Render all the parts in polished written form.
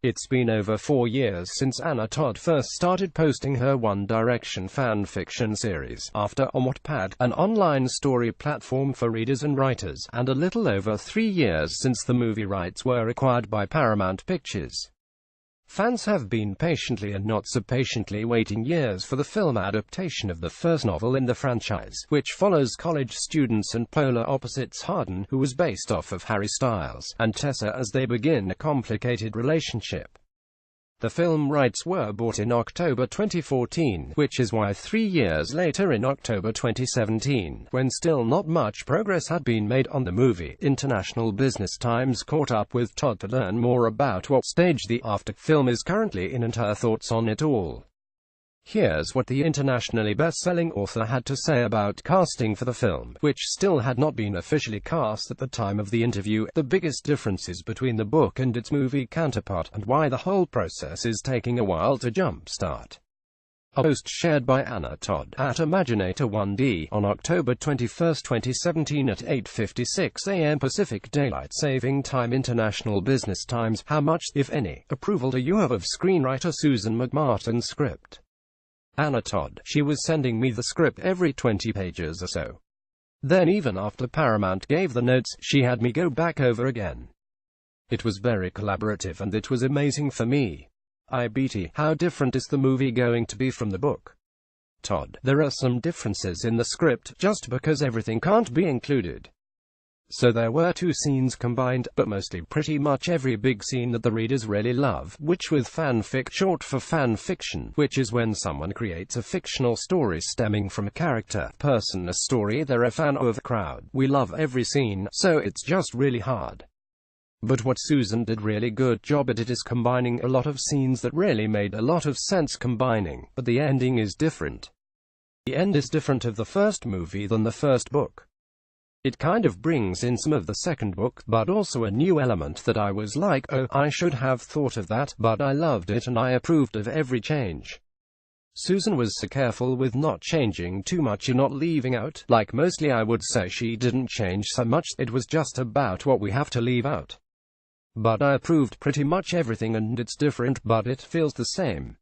It's been over 4 years since Anna Todd first started posting her One Direction fanfiction series, after on Wattpad, an online story platform for readers and writers, and a little over 3 years since the movie rights were acquired by Paramount Pictures. Fans have been patiently and not so patiently waiting years for the film adaptation of the first novel in the franchise, which follows college students and polar opposites Harden, who was based off of Harry Styles, and Tessa as they begin a complicated relationship. The film rights were bought in October 2014, which is why 3 years later in October 2017, when still not much progress had been made on the movie, International Business Times caught up with Todd to learn more about what stage the after film is currently in and her thoughts on it all. Here's what the internationally best-selling author had to say about casting for the film, which still had not been officially cast at the time of the interview, the biggest differences between the book and its movie counterpart, and why the whole process is taking a while to jumpstart. A post shared by Anna Todd at Imaginator1D on October 21, 2017 at 8:56 a.m. Pacific Daylight Saving Time. International Business Times: how much, if any, approval do you have of screenwriter Susan McMartin's script? Anna Todd: she was sending me the script every 20 pages or so. Then even after Paramount gave the notes, she had me go back over again. It was very collaborative and it was amazing for me. IBT: how different is the movie going to be from the book? Todd: there are some differences in the script, just because everything can't be included. So there were 2 scenes combined, but mostly pretty much every big scene that the readers really love, which with fanfic, short for fan fiction, which is when someone creates a fictional story stemming from a character, person, a story they're a fan of. The crowd, we love every scene, so it's just really hard. But what Susan did really good job at it is combining a lot of scenes that really made a lot of sense combining, but the ending is different. The end is different of the first movie than the first book. It kind of brings in some of the second book, but also a new element that I was like, oh, I should have thought of that, but I loved it and I approved of every change. Susan was so careful with not changing too much and not leaving out, like mostly I would say she didn't change so much, it was just about what we have to leave out. But I approved pretty much everything and it's different, but it feels the same.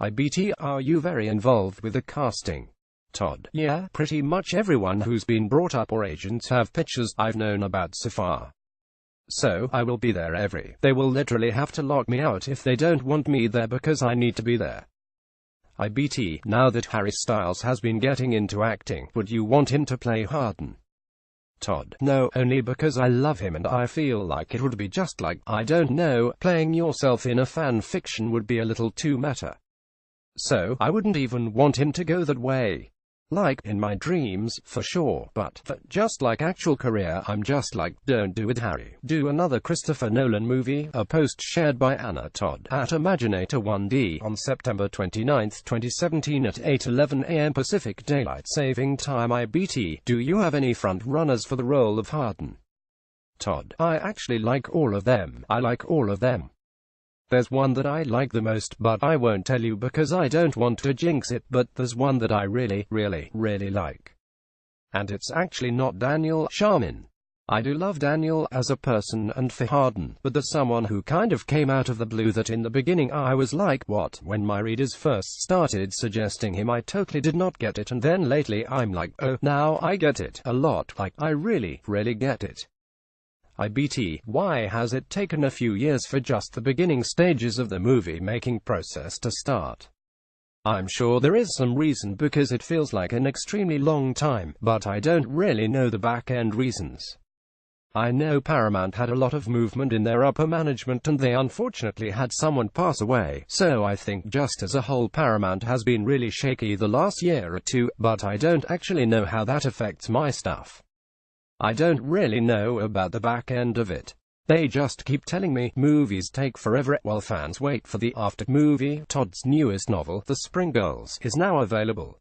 IBT: are you very involved with the casting? Todd: yeah, pretty much everyone who's been brought up or agents have pictures I've known about so far. So, I will be there they will literally have to lock me out if they don't want me there because I need to be there. IBT: now that Harry Styles has been getting into acting, would you want him to play Harden? Todd: no, only because I love him and I feel like it would be just like, I don't know, playing yourself in a fan fiction would be a little too meta. So, I wouldn't even want him to go that way. Like, in my dreams, for sure, but for just like actual career, I'm just like, don't do it, Harry. Do another Christopher Nolan movie. A post shared by Anna Todd at Imaginator1D on September 29, 2017 at 8:11 a.m. Pacific Daylight Saving Time. IBT: do you have any front-runners for the role of Harden? Todd: I actually like all of them. I like all of them. There's one that I like the most, but I won't tell you because I don't want to jinx it, but there's one that I really like. And it's actually not Daniel Sharmin. I do love Daniel as a person and for Harden, but there's someone who kind of came out of the blue that in the beginning I was like, what? When my readers first started suggesting him I totally did not get it, and then lately I'm like, oh, now I get it a lot, like, I really get it. IBT: why has it taken a few years for just the beginning stages of the movie-making process to start? I'm sure there is some reason because it feels like an extremely long time, but I don't really know the back-end reasons. I know Paramount had a lot of movement in their upper management and they unfortunately had someone pass away, so I think just as a whole Paramount has been really shaky the last year or two, but I don't actually know how that affects my stuff. I don't really know about the back end of it. They just keep telling me movies take forever while fans wait for the after movie. Todd's newest novel, The Spring Girls, is now available.